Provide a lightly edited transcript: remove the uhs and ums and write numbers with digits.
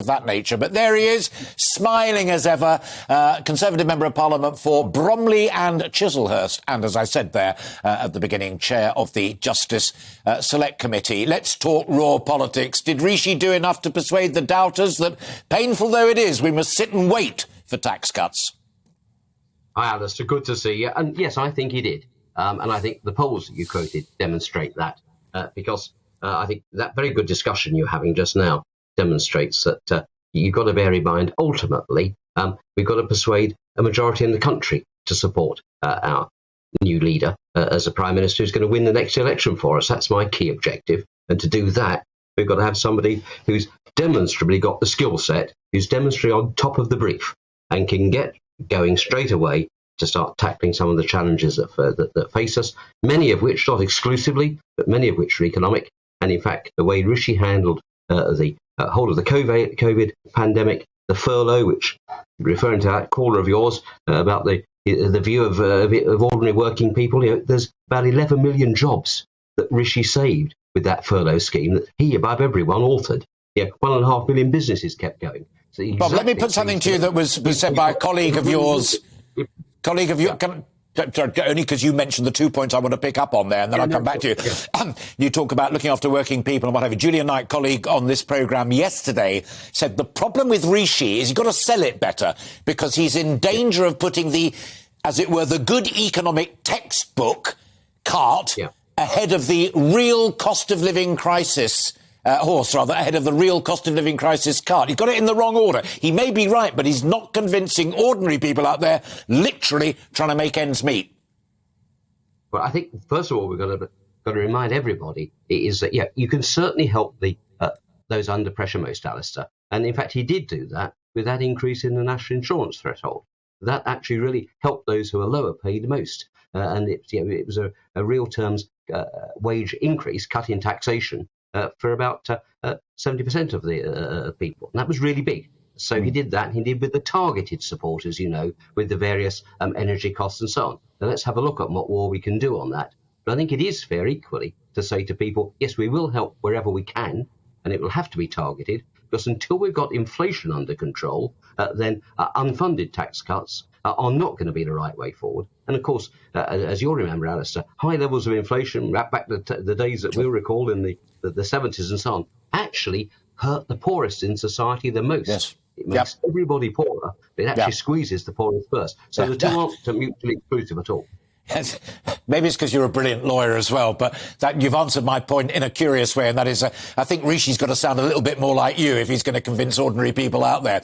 of that nature. But there he is, smiling as ever, Conservative Member of Parliament for Bromley and Chislehurst, and as I said there at the beginning, chair of the Justice Select Committee. Let's talk raw politics. Did Rishi do enough to persuade the doubters that, painful though it is, we must sit and wait for tax cuts? Hi, Alistair. Good to see you. And yes, I think he did. And I think the polls that you quoted demonstrate that, because I think that very good discussion you're having just now demonstrates that you've got to bear in mind, ultimately, we've got to persuade a majority in the country to support our new leader as a Prime Minister who's going to win the next election for us. That's my key objective. And to do that, we've got to have somebody who's demonstrably got the skill set, who's demonstrably on top of the brief and can get going straight away to start tackling some of the challenges that face us, many of which, not exclusively, but many of which are economic. And in fact, the way Rishi handled the whole of the COVID pandemic, the furlough, which, referring to that caller of yours about the view of ordinary working people, there's about 11 million jobs that Rishi saved with that furlough scheme that he, above everyone, authored. 1.5 million businesses kept going. So Bob, let me put something to you that was said by a colleague of yours. Only because you mentioned the 2 points I want to pick up on there, and then I'll come back to you. Yeah. You talk about looking after working people and whatever. Julia Knight, colleague on this programme yesterday, said the problem with Rishi is you've got to sell it better because he's in danger of putting the, as it were, the good economic textbook cart ahead of the real cost of living crisis ahead of the real cost of living crisis cart. He's got it in the wrong order. He may be right, but he's not convincing ordinary people out there literally trying to make ends meet. Well, I think, first of all, we've got to remind everybody is that, you can certainly help those under pressure most, Alistair. And in fact, he did do that with that increase in the national insurance threshold. That actually really helped those who are lower paid most. And it was a real terms wage increase, cut in taxation, for about 70% of the people. And that was really big. So he did that. He did with the targeted support, as you know, with the various energy costs and so on. Now, let's have a look at what more we can do on that. But I think it is fair equally to say to people, yes, we will help wherever we can, and it will have to be targeted, because until we've got inflation under control, then unfunded tax cuts are not going to be the right way forward. And of course, as you'll remember, Alistair, high levels of inflation, right back to the days that we'll recall in the 70s and so on, actually hurt the poorest in society the most. Yes. It makes everybody poorer, but it actually squeezes the poorest first. So the two aren't mutually exclusive at all. Yes. Maybe it's because you're a brilliant lawyer as well, but that you've answered my point in a curious way, and that is I think Rishi's got to sound a little bit more like you if he's going to convince ordinary people out there.